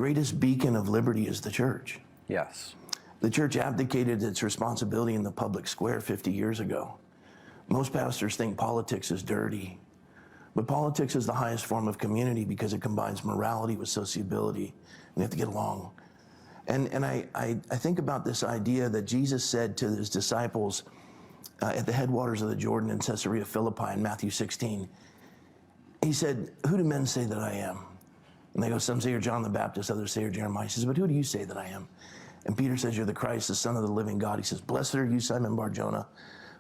greatest beacon of liberty is the church. Yes. The church abdicated its responsibility in the public square 50 years ago. Most pastors think politics is dirty, but politics is the highest form of community because it combines morality with sociability, and you have to get along. And I think about this idea that Jesus said to his disciples at the headwaters of the Jordan in Caesarea Philippi in Matthew 16. He said, "Who do men say that I am?" And they go, "Some say you're John the Baptist, others say you're Jeremiah." He says, "But who do you say that I am?" And Peter says, "You're the Christ, the Son of the living God." He says, "Blessed are you, Simon Bar-Jonah.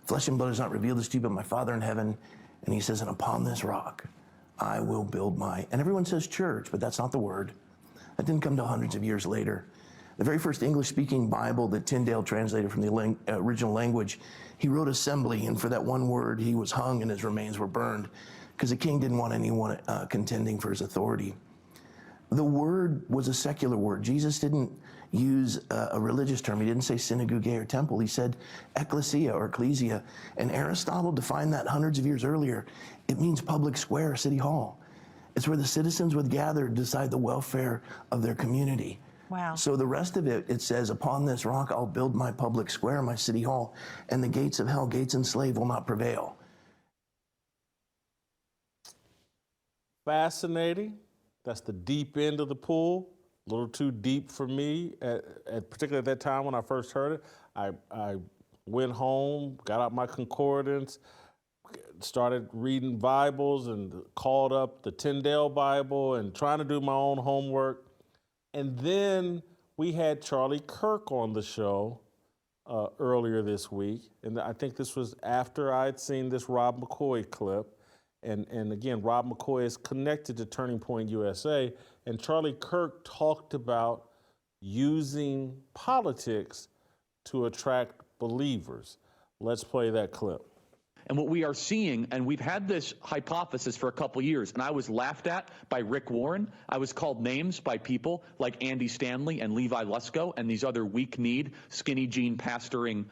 Flesh and blood has not revealed this to you, but my Father in heaven." And he says, "And upon this rock, I will build my..." And everyone says church, but that's not the word. That didn't come till hundreds of years later. The very first English-speaking Bible that Tyndale translated from the original language, he wrote assembly, and for that one word, he was hung and his remains were burned because the king didn't want anyone contending for his authority. The word was a secular word. Jesus didn't use a religious term. He didn't say synagogue or temple. He said ecclesia or ecclesia. And Aristotle defined that hundreds of years earlier. It means public square, city hall. It's where the citizens would gather to decide the welfare of their community. Wow. So the rest of it, it says, "Upon this rock I'll build my public square, my city hall, and the gates of hell, gates enslaved, will not prevail." Fascinating. That's the deep end of the pool. A little too deep for me, particularly at that time when I first heard it. I went home, got out my concordance, started reading Bibles and called up the Tyndale Bible and trying to do my own homework. And then we had Charlie Kirk on the show earlier this week. And I think this was after I'd seen this Rob McCoy clip. And again, Rob McCoy is connected to Turning Point USA. And Charlie Kirk talked about using politics to attract believers. Let's play that clip. And what we are seeing, and we've had this hypothesis for a couple years, and I was laughed at by Rick Warren. I was called names by people like Andy Stanley and Levi Lusko and these other weak-kneed, skinny jean pastoring,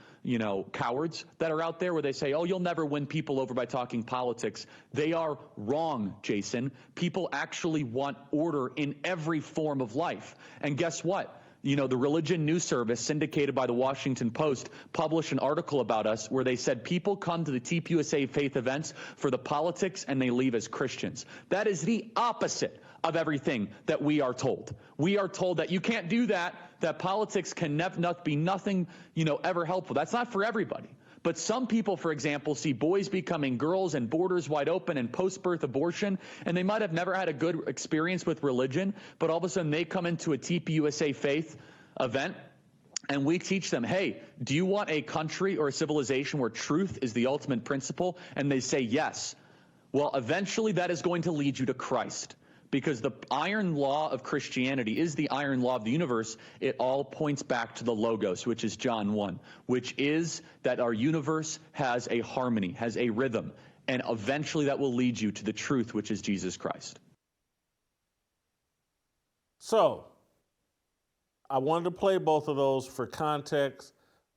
cowards that are out there where they say, "Oh, you'll never win people over by talking politics." They are wrong, Jason. People actually want order in every form of life. And guess what? The Religion News Service, syndicated by the Washington Post, published an article about us where they said people come to the TPUSA faith events for the politics and they leave as Christians. That is the opposite of everything that we are told. We are told that you can't do that politics can be nothing, ever helpful. That's not for everybody. But some people, for example, see boys becoming girls and borders wide open and post-birth abortion, and they might have never had a good experience with religion, but all of a sudden they come into a TPUSA faith event, and we teach them, "Hey, do you want a country or a civilization where truth is the ultimate principle?" And they say yes. Well, eventually that is going to lead you to Christ. Because the iron law of Christianity is the iron law of the universe. It all points back to the Logos, which is John 1, which is that our universe has a harmony, has a rhythm, and eventually that will lead you to the truth, which is Jesus Christ. So, I wanted to play both of those for context.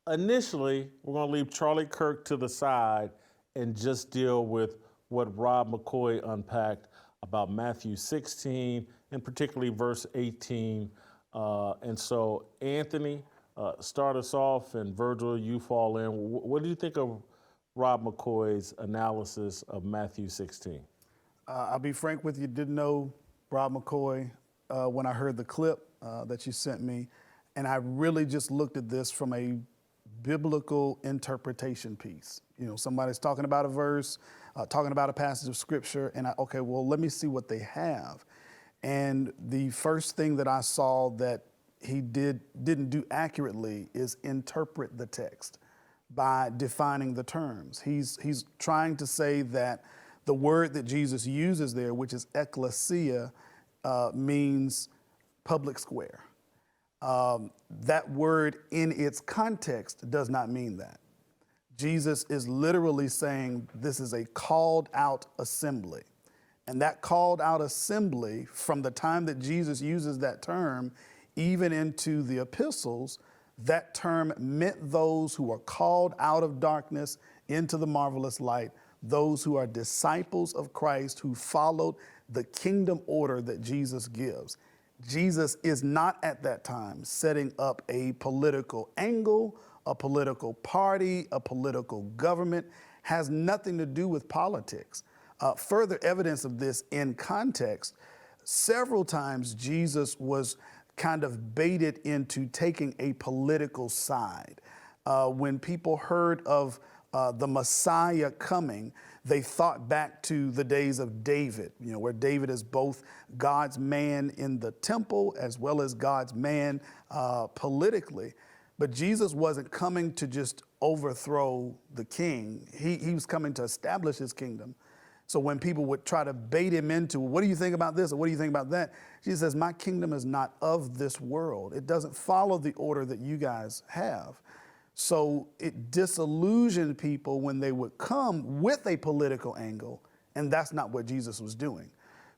Initially, we're going to leave Charlie Kirk to the side and just deal with what Rob McCoy unpacked about Matthew 16, and particularly verse 18. And so, Anthony, start us off, and Virgil, you fall in. What do you think of Rob McCoy's analysis of Matthew 16? I'll be frank with you, didn't know Rob McCoy when I heard the clip that you sent me, and I really just looked at this from a biblical interpretation piece. Somebody's talking about a verse, talking about a passage of scripture, and let me see what they have. And the first thing that I saw that he didn't do accurately is interpret the text by defining the terms. He's trying to say that the word that Jesus uses there, which is ecclesia, means public square. That word in its context does not mean that. Jesus is literally saying this is a called out assembly. And that called out assembly, from the time that Jesus uses that term, even into the epistles, that term meant those who are called out of darkness into the marvelous light, those who are disciples of Christ, who followed the kingdom order that Jesus gives. Jesus is not at that time setting up a political angle, a political party, a political government, has nothing to do with politics. Further evidence of this in context, several times Jesus was kind of baited into taking a political side. When people heard of the Messiah coming, they thought back to the days of David, where David is both God's man in the temple as well as God's man politically. But Jesus wasn't coming to just overthrow the king. He was coming to establish his kingdom. So when people would try to bait him into, what do you think about this or what do you think about that? Jesus says, my kingdom is not of this world. It doesn't follow the order that you guys have. So it disillusioned people when they would come with a political angle, and that's not what Jesus was doing.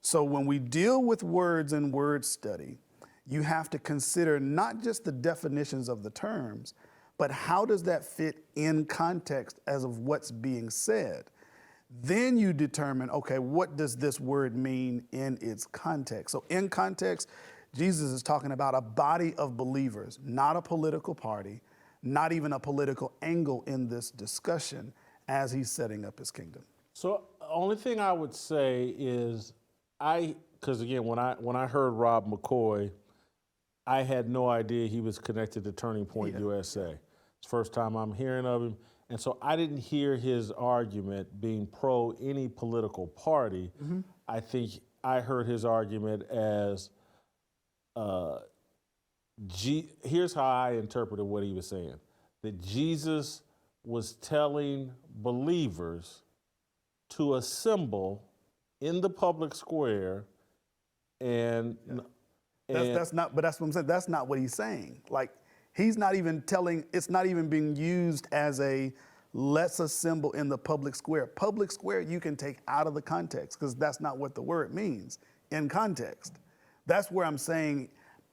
So when we deal with words and word study, you have to consider not just the definitions of the terms, but how does that fit in context as of what's being said? Then you determine, okay, what does this word mean in its context? So in context, Jesus is talking about a body of believers, not a political party, not even a political angle in this discussion as he's setting up his kingdom. So only thing I would say is because again, when I heard Rob McCoy, I had no idea he was connected to Turning Point USA. It's the first time I'm hearing of him. And so I didn't hear his argument being pro any political party. Mm-hmm. I think I heard his argument as, here's how I interpreted what he was saying, that Jesus was telling believers to assemble in the public square That's not what I'm saying. That's not what he's saying. Like, he's not even telling, it's not even being used as a let's assemble in the public square. Public square you can take out of the context because that's not what the word means in context. That's where I'm saying,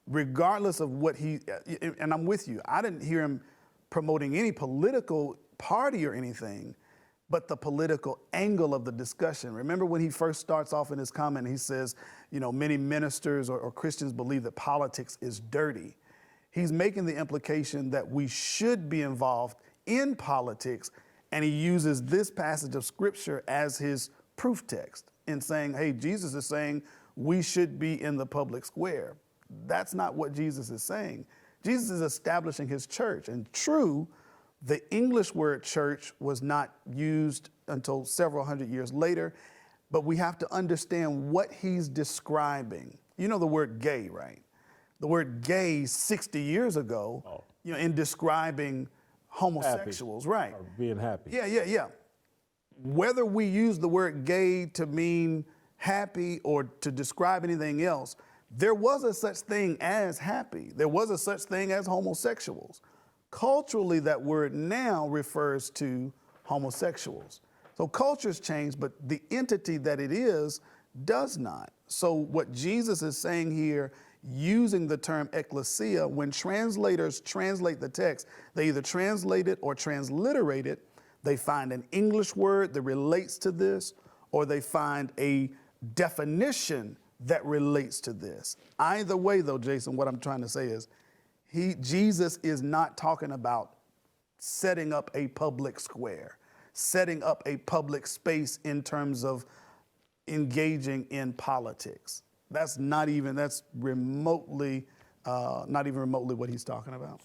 regardless of what and I'm with you, I didn't hear him promoting any political party or anything, but the political angle of the discussion. Remember when he first starts off in his comment, he says, many ministers or Christians believe that politics is dirty. He's making the implication that we should be involved in politics, and he uses this passage of scripture as his proof text in saying, hey, Jesus is saying we should be in the public square. That's not what Jesus is saying. Jesus is establishing his church, and true, the English word church was not used until several hundred years later, but we have to understand what he's describing. You know the word gay, right? The word gay 60 years ago, in describing homosexuals, happy, right? Or being happy. Yeah. Whether we use the word gay to mean happy or to describe anything else, there was a such thing as happy. There was a such thing as homosexuals. Culturally, that word now refers to homosexuals. So cultures change, but the entity that it is does not. So what Jesus is saying here, using the term ecclesia, when translators translate the text, they either translate it or transliterate it. They find an English word that relates to this, or they find a definition that relates to this. Either way, though, Jason, what I'm trying to say is, Jesus is not talking about setting up a public square, setting up a public space in terms of engaging in politics. That's not even remotely what he's talking about.